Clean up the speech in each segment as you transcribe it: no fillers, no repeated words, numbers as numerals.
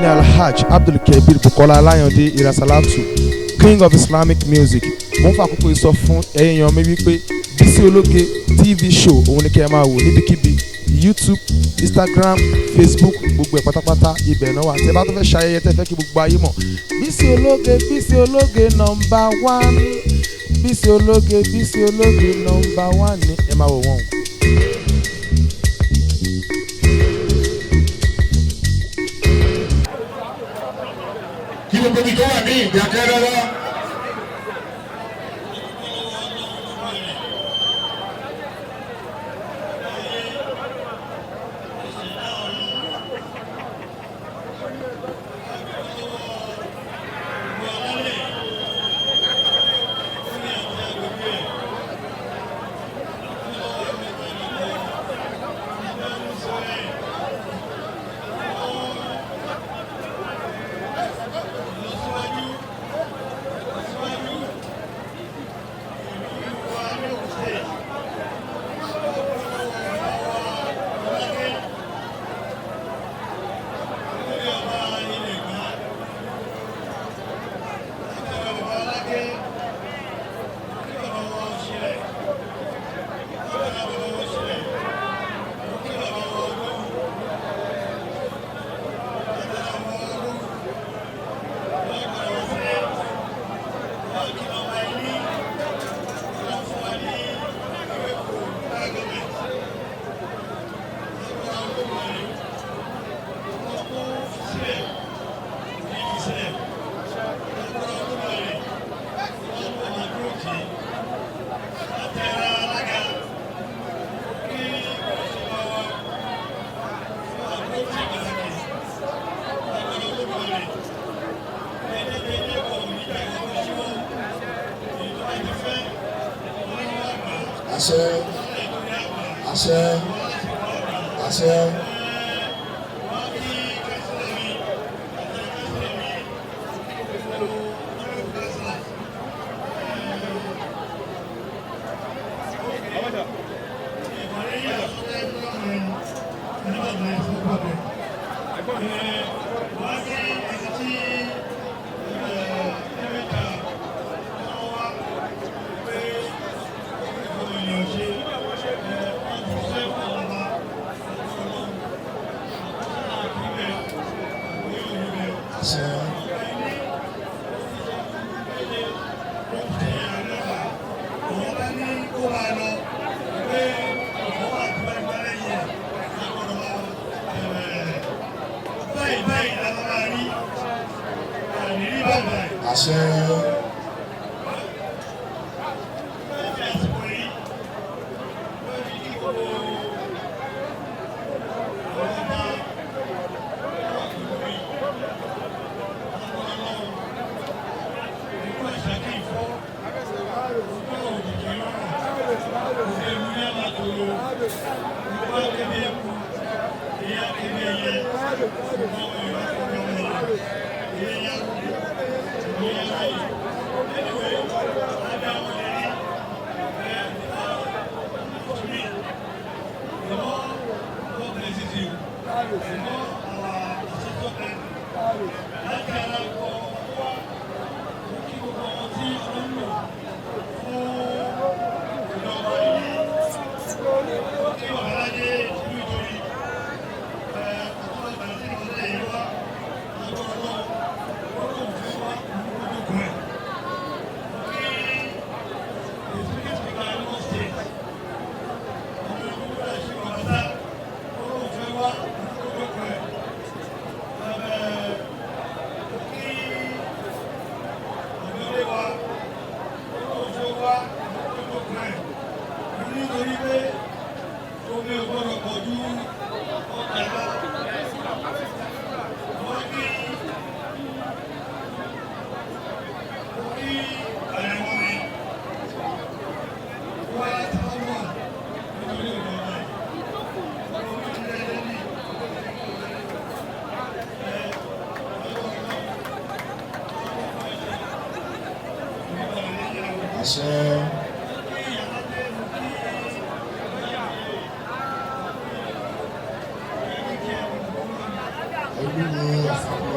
Alhaj Abdulkabir Bukola Alayande Irasalatu, King of Islamic Music. Mo ń fa àkókò ìsọ fún èèyàn mi wípé Bísí Ológe TV show òun ni kẹ́ ẹ máa wò níbikíbi YouTube, Instagram, Facebook, gbogbo ẹ̀ pátápátá ibẹ̀ náà wà. Tẹ́ bá tó fẹ́ ṣayẹyẹ tẹ́ fẹ́ kí gbogbo ayé mọ̀. Bísí Ológe number one. Bísí Ológe number one ni ẹ máa wò wọ́n. Kí ló tóbi tó wà ní ìdákẹ́ rárá. Àṣẹ. Olúwo àfàkùn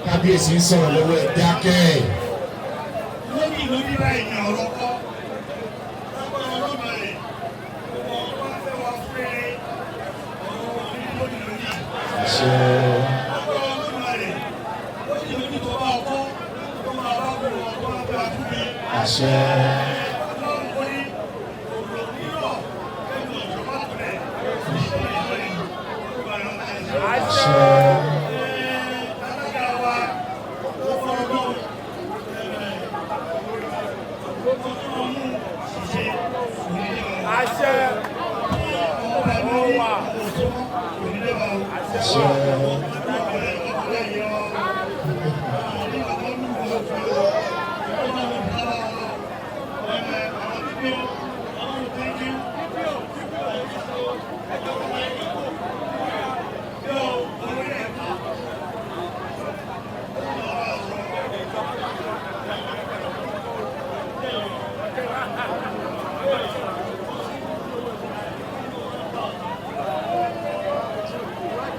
Kábíyèsí ń sọ̀rọ̀ lọ́wọ́ ẹ̀ dákẹ́. lórí lórí báyìí ni ọ̀rọ̀ kọ́ lágbára ọlọ́mọ rẹ̀ ọ̀pọ̀ wá fẹ́ wá fẹ́rẹ́ ọ̀rọ̀ wọn ní lórí lórí. lágbára ọlọ́mọ rẹ̀ lórí lórí tó bá ọkọ́ tó máa bá wù ọ́ tó máa bá fún mi. ọlọ́run kò ní òwúrọ̀ nírọ̀ ẹ̀mí ọ̀jọ̀ bá tẹ̀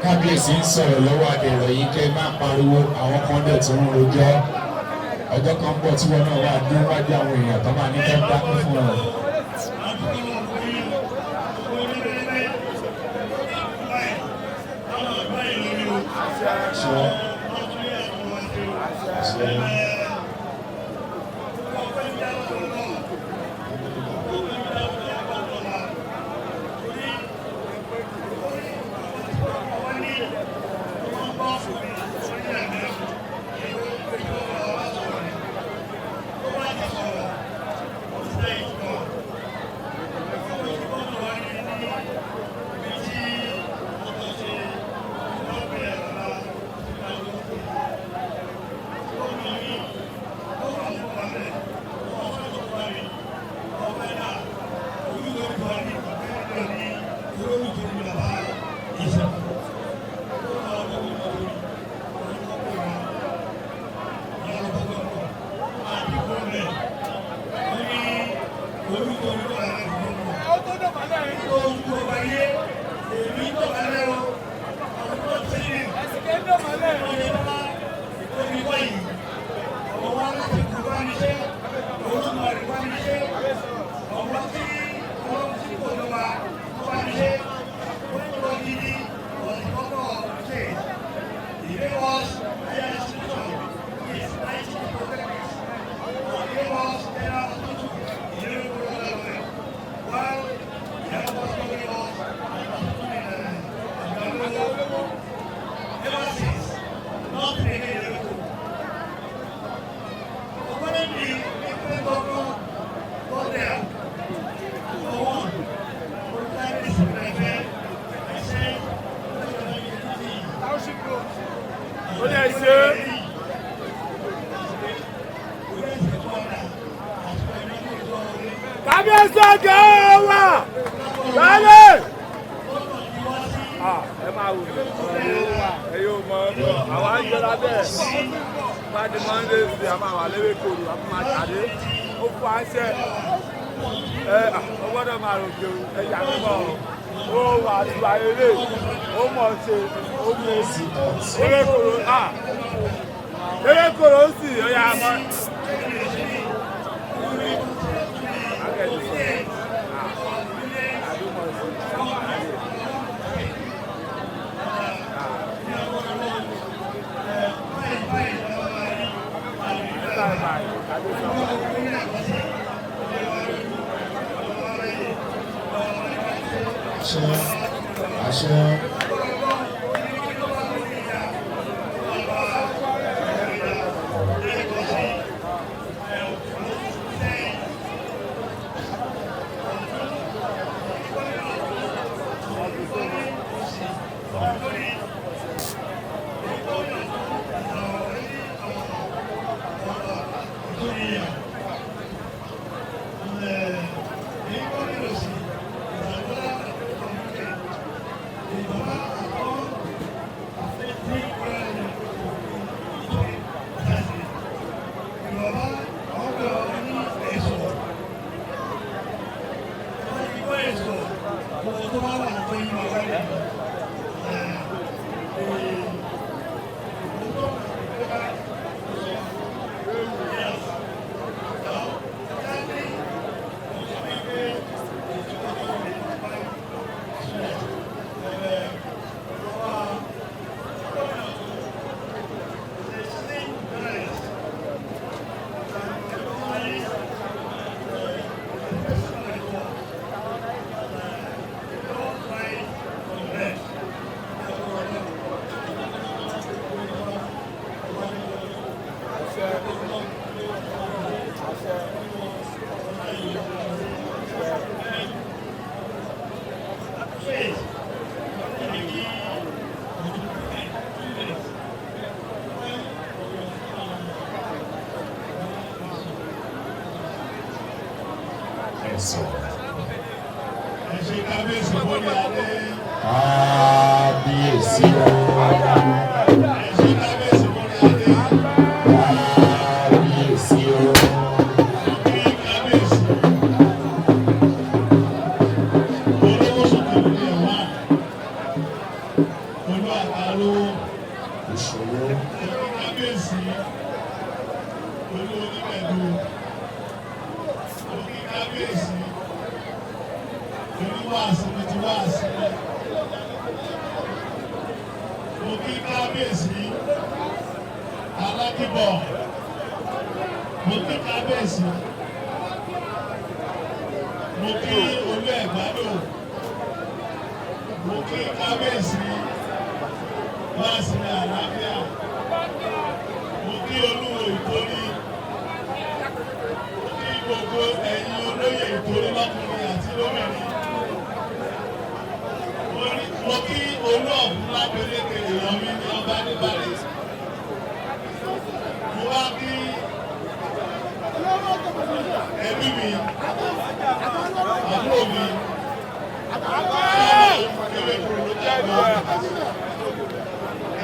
Kábíyèsí ń sọ̀rọ̀ lọ́wọ́ àdèrò yìí kẹ́ máa pariwo àwọn kan dẹ̀ tí wọ́n rojọ́ ọjọ́ kan bọ̀ tí wọ́n náà wà dún wájú àwọn èèyàn tó máa ní kẹ́ dákú fún wọn.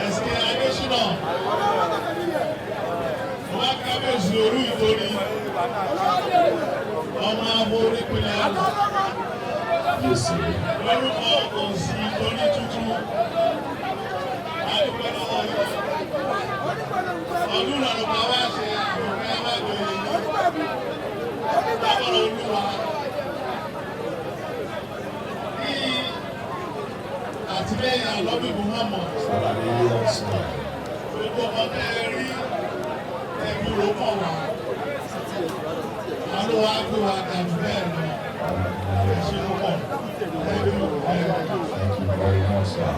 Ẹ̀sìn Adésínà. Wọ́n kábíyèsí Olú Ìtorí. Ọmọ aborí pinnu. Lórúkọ òsì Ìtorí tuntun. Adúgbò náà wọ̀. Ọdún náà ló máa wá ṣe àgbẹ̀wé alágbèé yìí. Bábọ̀lọ̀ Olúwa. Ní àtìlẹ́yìn àlọ́bí Muhammad. Gbogbo ọmọdé rí ẹbí ló kọ̀ wá. Àwọn ló wá gbé wa dàbí bẹ́ẹ̀ lọ. Ṣé ló pọ̀? Thank you very much, sir.